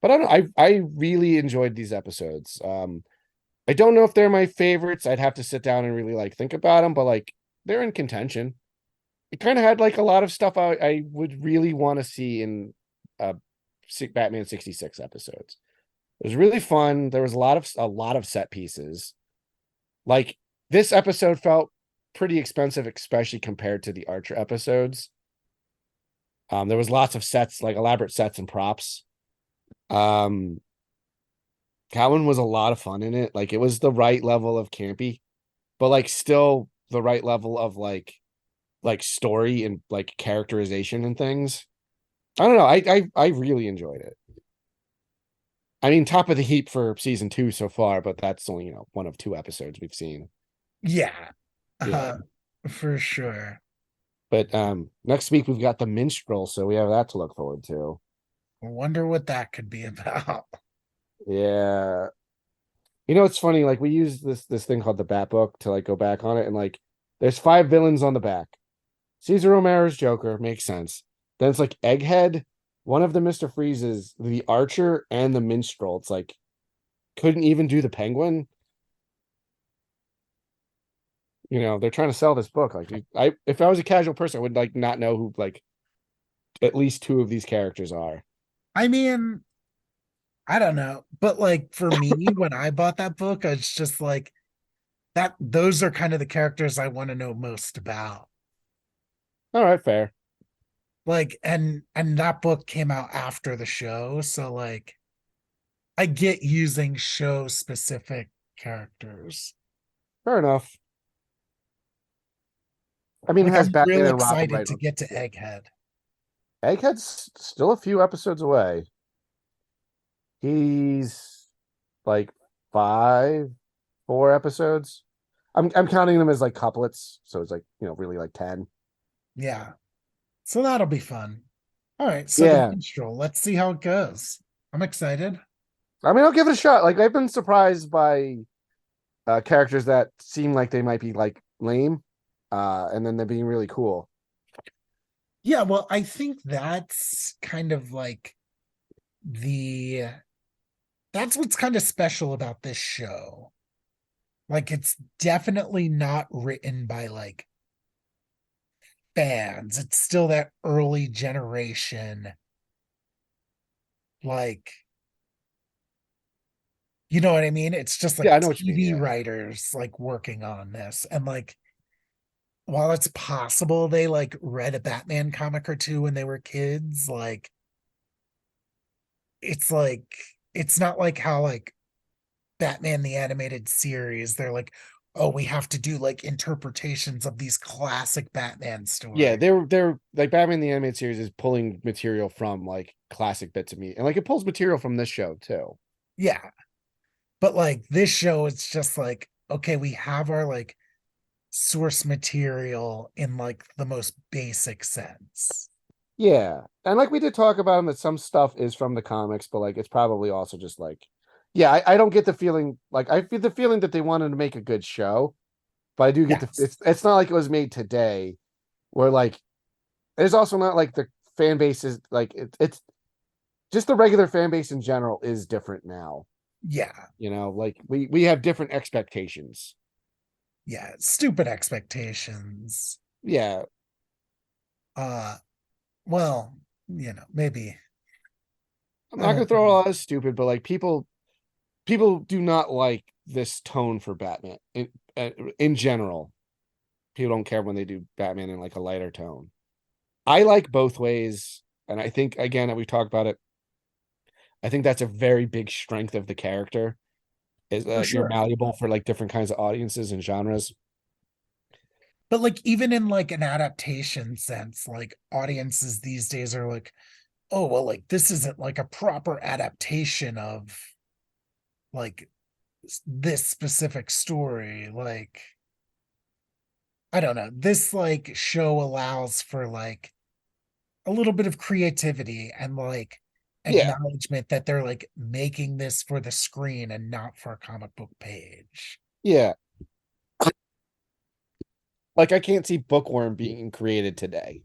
But I don't know. I really enjoyed these episodes. I don't know if they're my favorites. I'd have to sit down and really like think about them, but like they're in contention. It kind of had like a lot of stuff I would really want to see in uh Batman 66 episodes. It was really fun. There was a lot of set pieces. Like this episode felt pretty expensive, especially compared to the Archer episodes. There was lots of sets, like elaborate sets and props. Um, Cowan was a lot of fun in it. Like it was the right level of campy, but like still the right level of like story and like characterization and things. I don't know. I really enjoyed it. I mean, top of the heap for season two so far, but that's only one of two episodes we've seen. yeah, Yeah. uh, for sure. But next week we've got the minstrel, so we have that to look forward to. I wonder what that could be about. Yeah. It's funny, like we use this thing called the Bat Book to like go back on it, and like there's five villains on the back. Caesar Romero's Joker makes sense. Then it's like Egghead, one of the Mr. Freezes, the Archer, and the Minstrel. It's like couldn't even do the Penguin. They're trying to sell this book. Like I if I was a casual person, I would like not know who like at least two of these characters are. I mean, I don't know, but like for me, when I bought that book, I was just like that. Those are kind of the characters I want to know most about. All right, fair. Like, and that book came out after the show, so like I get using show specific characters. Fair enough. I mean, it Like has I'm Batman real and Robin excited right to on. get to Egghead. Egghead's still a few episodes away. He's like five, 4 episodes. I'm counting them as like couplets, so it's like, really like 10. Yeah. So that'll be fun. All right. So the Yeah. minstrel, let's see how it goes. I'm excited. I mean, I'll give it a shot. Like I've been surprised by characters that seem like they might be like lame, and then they're being really cool. Yeah, well, I think that's kind of like the that's what's kind of special about this show. Like it's definitely not written by like fans. It's still that early generation. Like, you know what I mean? It's just Yeah, like I know what you mean. TV Yeah. writers like working on this. And like while it's possible they like read a Batman comic or two when they were kids, like it's not like how like Batman the animated series, they're like, oh, we have to do like interpretations of these classic Batman Yeah, stories. they're like Batman the Animated Series is pulling material from like classic bits of me, and like it pulls material from this show too. Yeah. But like this show, it's just like, okay, we have our like source material in like the most basic sense. Yeah, and like we did talk about them that some stuff is from the comics, but like it's probably also just like, yeah, I don't get the feeling like I feel the feeling that they wanted to make a good show, but I do get the Yes. it's not like it was made today, where like there's also not like the fan base is like it's just the regular fan base in general is different now. Yeah. Like we have different expectations. Yeah. Stupid expectations. Yeah, Uh, well, maybe I'm I not gonna don't throw know. a lot of stupid, but like people do not like this tone for Batman in general. People don't care when they do Batman in like a lighter tone. I like both ways, and I think again that we talked about it. I think that's a very big strength of the character is For that you're sure. malleable for like different kinds of audiences and genres. But like even in like an adaptation sense, like audiences these days are like, oh well, like this isn't like a proper adaptation of like this specific story. Like, I don't know. This like show allows for like a little bit of creativity and like Yeah, acknowledgement that they're like making this for the screen and not for a comic book page. yeah. Like I can't see Bookworm being created today,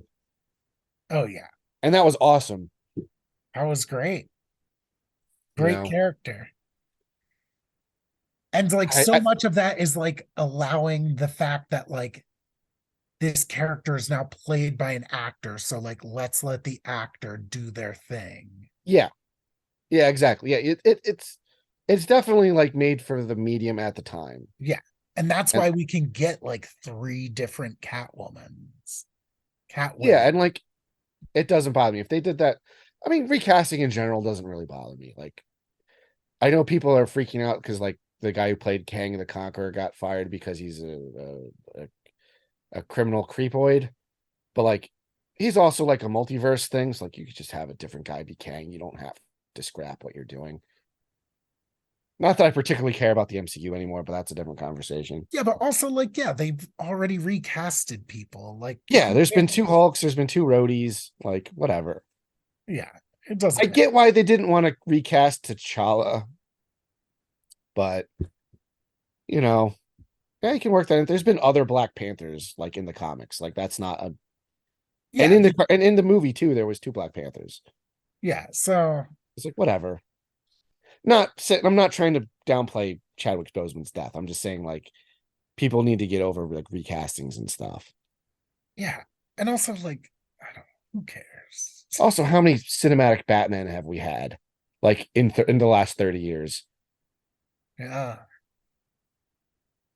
Oh yeah, and that was awesome. that was great. You Great know, character. And like I, so I much of that is like allowing the fact that like this character is now played by an actor. So like let's let the actor do their thing. yeah, yeah, exactly. Yeah, it's definitely like made for the medium at the time, Yeah. And that's and why we can get like three different yeah, Catwomen. and like it doesn't bother me if they did that. I mean, recasting in general doesn't really bother me. Like I know people are freaking out because like the guy who played Kang the Conqueror got fired because he's a criminal creepoid, but like he's also like a multiverse thing. So like you could just have a different guy be Kang. You don't have to scrap what you're doing. Not that I particularly care about the MCU anymore, but that's a different conversation. Yeah, but also like, yeah, they've already recasted people. Like, Yeah, who there's been cares? two Hulks, there's been two Roadies, like whatever. Yeah, it I doesn't matter. get why they didn't want to recast T'Challa, but you know, yeah, you can work that in. There's been other Black Panthers like in the comics. Like that's not a Yeah, and in the movie too, there was two Black Panthers. yeah. So It's like whatever. Not saying I'm not trying to downplay Chadwick Boseman's death. I'm just saying like people need to get over like recastings and stuff. yeah. And also like, I don't who cares? Also, how many cinematic Batman have we had? Like in the last 30 years? Yeah.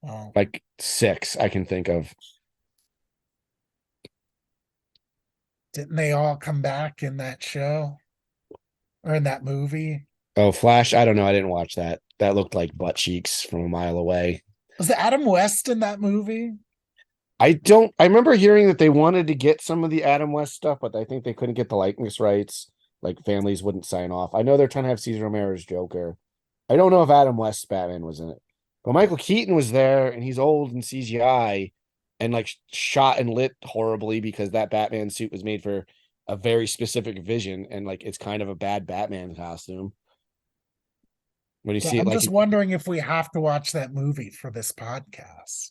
Well, Like six I can think of. didn't they all come back in that show or in that movie? Oh, Flash, I don't know. I didn't watch that. That looked like butt cheeks from a mile away. Was it Adam West in that movie? I remember hearing that they wanted to get some of the Adam West stuff, but I think they couldn't get the likeness rights. Like families wouldn't sign off. I know they're trying to have Cesar Romero's Joker. I don't know if Adam West's Batman was in it, but Michael Keaton was there, and he's old and CGI, and like shot and lit horribly because that Batman suit was made for a very specific vision, and like it's kind of a bad Batman costume when you So see it. I'm Like, just wondering if we have to watch that movie for this podcast.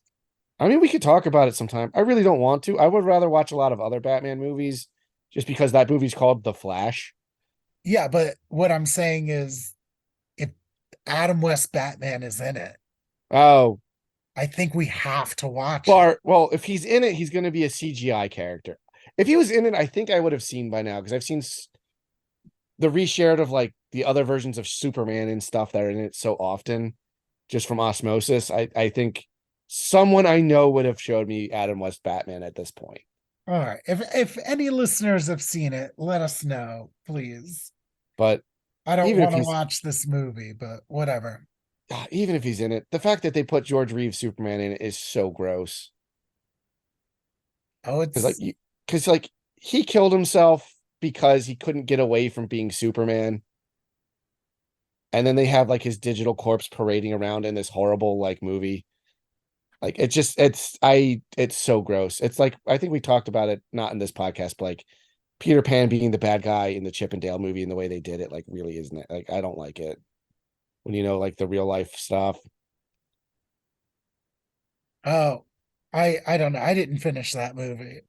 I mean, we could talk about it sometime. I really don't want to. I would rather watch a lot of other Batman movies, just because that movie's called The Flash. Yeah, but what I'm saying is if Adam West Batman is in it, Oh, I think we have to watch it. Bart. Well, if he's in it, he's going to be a CGI character. If he was in it, I think I would have seen by now because I've seen the reshared of like the other versions of Superman and stuff that are in it so often, just from osmosis. I think someone I know would have showed me Adam West Batman at this point. All right. If any listeners have seen it, let us know, please. But I don't even if want to he's watch this movie, but whatever. even if he's in it, the fact that they put George Reeves Superman in it is so gross. Oh, Because like it's because like he killed himself because he couldn't get away from being Superman. And then they have like his digital corpse parading around in this horrible like movie. Like it's so gross. It's like I think we talked about it not in this podcast, but like Peter Pan being the bad guy in the Chip and Dale movie and the way they did it, like really isn't it? Like I don't like it when you know like the real life stuff. oh, I don't know. I didn't finish that movie.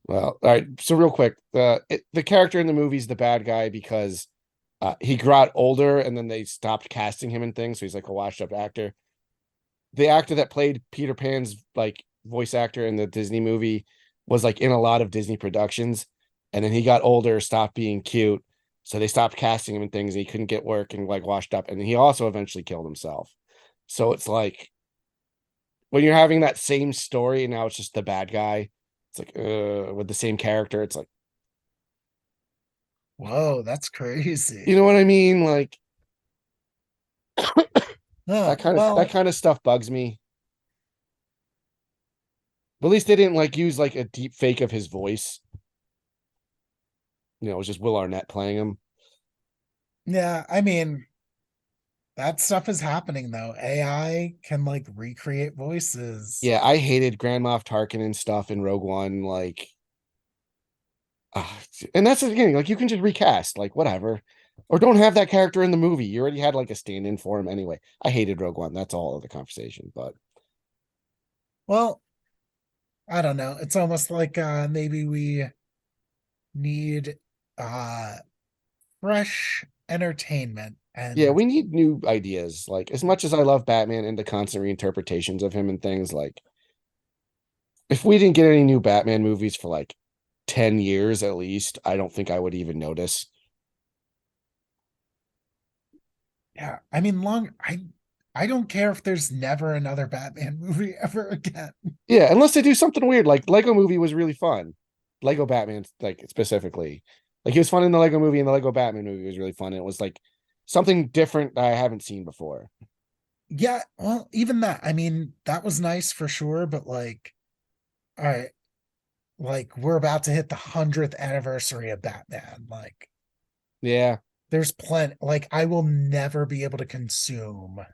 Well, all right. So real quick, the character in the movie is the bad guy because he got older and then they stopped casting him in things, so he's like a washed up actor. The actor that played Peter Pan's like voice actor in the Disney movie was like in a lot of Disney productions, and then he got older, stopped being cute, so they stopped casting him in things, and he couldn't get work and like washed up, and he also eventually killed himself. So it's like when you're having that same story and now it's just the bad guy, it's like with the same character, it's like Whoa, that's crazy. you know what I mean? Like Oh, that well, kind of stuff bugs me. But at least they didn't like use like a deep fake of his voice. You know, it was just Will Arnett playing him. yeah, I mean, that stuff is happening though. AI can like recreate voices. Yeah, I hated Grand Moff Tarkin stuff in Rogue One. Like, uh, and that's the beginning. Like, you can just recast, like, whatever, or don't have that character in the movie. You already had like a stand-in for him anyway. I hated Rogue One. That's all of the conversation. But Well, I don't know. It's almost like maybe we need uh fresh entertainment yeah, and we need new ideas. Like, as much as I love Batman and the constant reinterpretations of him and things, like, if we didn't get any new Batman movies for like 10 years at least, I don't think I would even notice. yeah, I mean I don't care if there's never another Batman movie ever again. Yeah, unless they do something weird. Like Lego Movie was really fun. Lego Batman, like specifically, like he was fun in the Lego Movie, and the Lego Batman movie was really fun. It was like something different that I haven't seen before. Yeah, well, even that. I mean, that was nice for sure, but like, all right, like we're about to hit the 100th anniversary of Batman. Like, Yeah, there's plenty. Like, I will never be able to consume.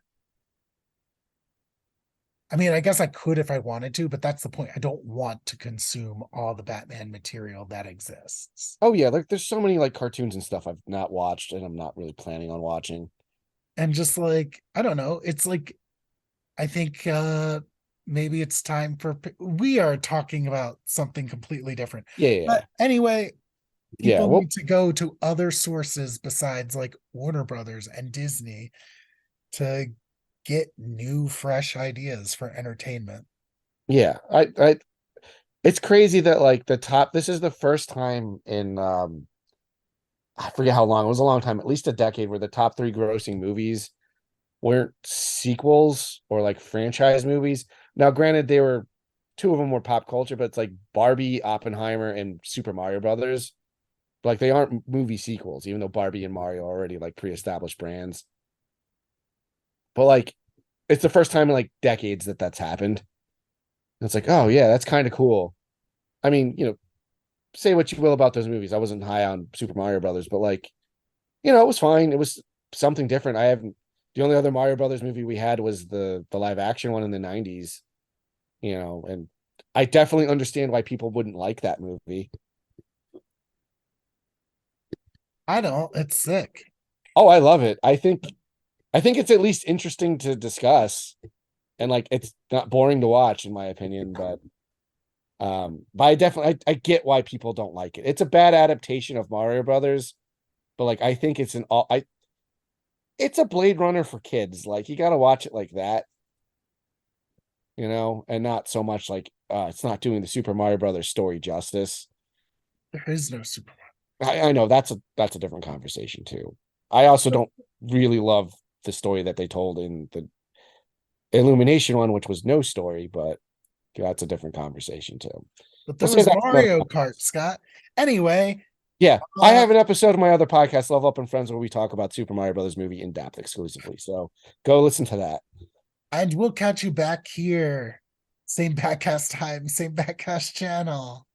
I mean, I guess I could if I wanted to, but that's the point. I don't want to consume all the Batman material that exists. oh yeah, like there's so many like cartoons and stuff I've not watched, and I'm not really planning on watching. And just like, I don't know, it's like I think maybe it's time for we are talking about something completely different. Yeah, yeah, But anyway, yeah. people Well, need to go to other sources besides like Warner Brothers and Disney to get new fresh ideas for entertainment. yeah. It's crazy that like the top. This is the first time in I forget how long. It was a long time, at least a decade, where the top three grossing movies weren't sequels or like franchise movies. Now, granted, they were two of them were pop culture, but it's like Barbie, Oppenheimer, and Super Mario Brothers. Like they aren't movie sequels, even though Barbie and Mario are already like pre-established brands. But like, it's the first time in like decades that that's happened. And it's like, oh yeah, that's kind of cool. I mean, you know, say what you will about those movies. I wasn't high on Super Mario Brothers, but like, you know, it was fine. It was something different. I haven't. The only other Mario Brothers movie we had was the live action one in the 90s, and I definitely understand why people wouldn't like that movie. I don't. It's sick. Oh, I love it. I think it's at least interesting to discuss, and like it's not boring to watch in my opinion, but I definitely I get why people don't like it. It's a bad adaptation of Mario Brothers, but like I think it's a Blade Runner for kids. Like you got to watch it like that, and not so much like it's not doing the Super Mario Brothers story justice. There is no Super. I know that's a different conversation too. I also don't really love the story that they told in the Illumination one, which was no story, but that's a different conversation too. But We'll there say was that for another Mario time. Kart, Scott. Anyway, Yeah, I uh, have an episode of my other podcast, Level Up and Friends, where we talk about Super Mario Brothers movie in depth exclusively. So go listen to that. and we'll catch you back here. Same Batcast time, same Batcast channel.